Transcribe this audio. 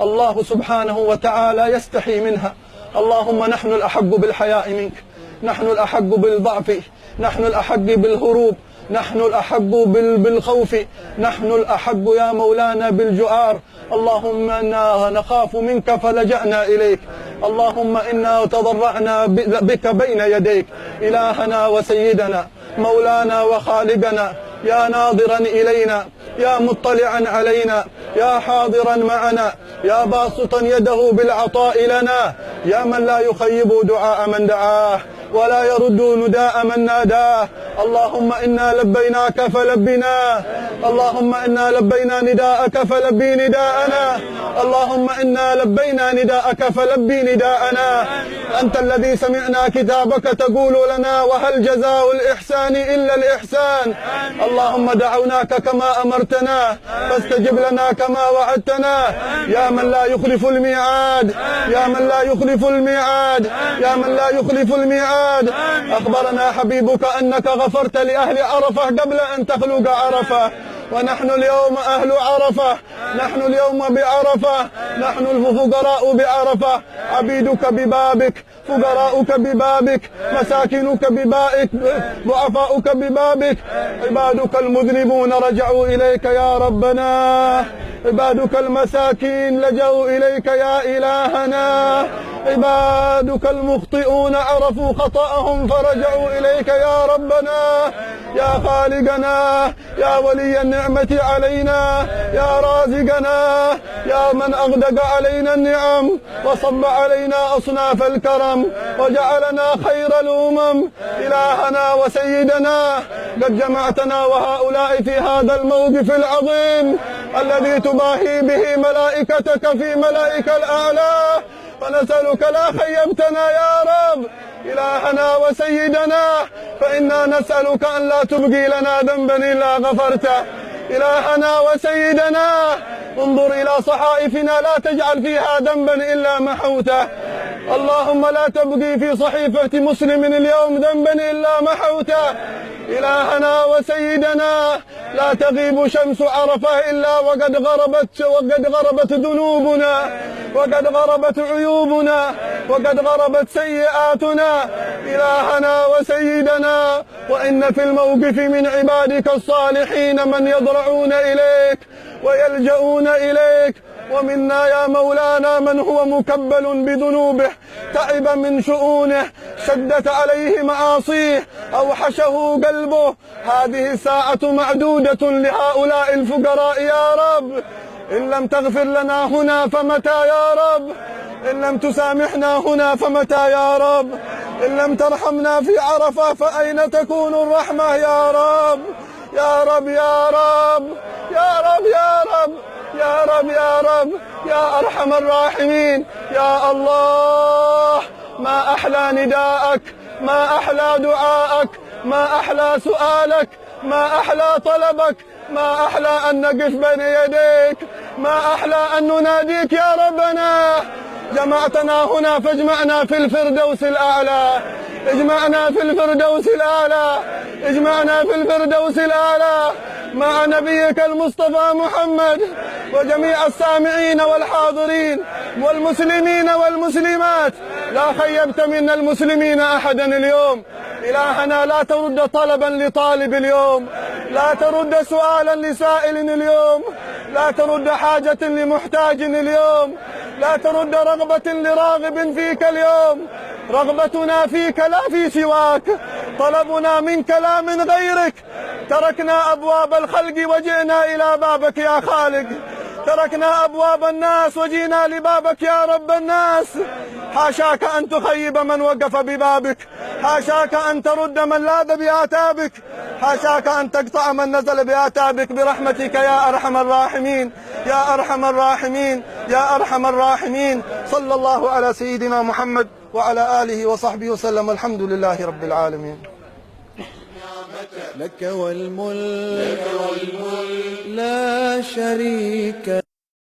الله سبحانه وتعالى يستحي منها. اللهم نحن الأحق بالحياء منك، نحن الأحق بالضعف، نحن الأحق بالهروب، نحن الأحق بالخوف، نحن الأحق يا مولانا بالجؤار. اللهم إنا نخاف منك فلجأنا إليك. اللهم إنا تضرعنا بك بين يديك، إلهنا وسيدنا مولانا وخالقنا، يا ناظرا إلينا، يا مطلعا علينا، يا حاضرا معنا، يا باسطا يده بالعطاء لنا، يا من لا يخيب دعاء من دعاه ولا يرد نداء من ناداه. اللهم إنا لبيناك فلبنا، اللهم إنا لبينا نداءك فلبي نداءنا، اللهم إنا لبينا نداءك فلبي نداءنا. أنت الذي سمعنا كتابك تقول لنا وهل جزاء الإحسان إلا الإحسان. اللهم دعوناك كما أمرتنا فاستجب لنا كما وعدتنا، يا من لا يخلف الميعاد، يا من لا يخلف الميعاد، يا من لا يخلف الميعاد. أخبرنا حبيبك أنك غفرت لأهل عرفة قبل أن تخلق عرفة، ونحن اليوم أهل عرفة، نحن اليوم بعرفة، نحن الفقراء بعرفة، عبيدك ببابك، فقراؤك ببابك، مساكنك ببابك، ضعفاؤك ببابك، عبادك المذنبون رجعوا إليك يا ربنا، عبادك المساكين لجوا إليك يا إلهنا، عبادك المخطئون عرفوا خطأهم فرجعوا إليك يا ربنا، يا خالقنا، يا ولي النعمة علينا، يا رازقنا، يا من أغدق علينا النعم وصب علينا أصناف الكرم وجعلنا خير الأمم، إلهنا وسيدنا، قد جمعتنا وهؤلاء في هذا الموقف العظيم الذي تباهي به ملائكتك في ملائك الأعلى، فنسألك لا خيبتنا يا رب إلهنا وسيدنا، فإنا نسألك أن لا تبقي لنا ذنبا إلا غفرته. إلهنا وسيدنا انظر إلى صحائفنا لا تجعل فيها ذنبا إلا محوته. اللهم لا تبقي في صحيفة مسلم اليوم ذنبا إلا محوته. إلهنا وسيدنا لا تغيب شمس عرفة إلا وقد غربت ذنوبنا، وقد غربت عيوبنا، وقد غربت سيئاتنا. إلهنا وسيدنا وإن في الموقف من عبادك الصالحين من يضرعون إليك ويلجؤون إليك، ومنا يا مولانا من هو مكبل بذنوبه تعب من شؤونه، شدت عليه معاصيه، أوحشه قلبه. هذه الساعة معدودة لهؤلاء الفقراء يا رب، إن لم تغفر لنا هنا فمتى يا رب؟ إن لم تسامحنا هنا فمتى يا رب؟ إن لم ترحمنا في عرفة فأين تكون الرحمة يا رب؟ يا رب يا رب يا رب يا رب يا رب يا رب يا أرحم الراحمين يا الله. ما أحلى نداءك، ما أحلى دعاءك، ما أحلى سؤالك، ما أحلى طلبك، ما أحلى أن نقف بين يديك، ما أحلى أن نناديك يا ربنا. جمعتنا هنا فاجمعنا في الفردوس الأعلى، اجمعنا في الفردوس الأعلى، اجمعنا في الفردوس الأعلى مع نبيك المصطفى محمد وجميع السامعين والحاضرين والمسلمين والمسلمات. لا خيبت منا المسلمين أحدا اليوم. إلهنا لا ترد طلبا لطالب اليوم، لا ترد سؤالا لسائل اليوم، لا ترد حاجة لمحتاج اليوم، لا ترد رغبة لراغب فيك اليوم. رغبتنا فيك لا في سواك، طلبنا منك لا من غيرك. تركنا أبواب الخلق وجئنا إلى بابك يا خالق، تركنا أبواب الناس وجينا لبابك يا رب الناس. حاشاك أن تخيب من وقف ببابك، حاشاك أن ترد من لاذ بآتابك، حاشاك أن تقطع من نزل بآتابك برحمتك يا أرحم الراحمين، يا أرحم الراحمين، يا أرحم الراحمين. صلى الله على سيدنا محمد وعلى آله وصحبه وسلم. الحمد لله رب العالمين. لك والملك لا شريك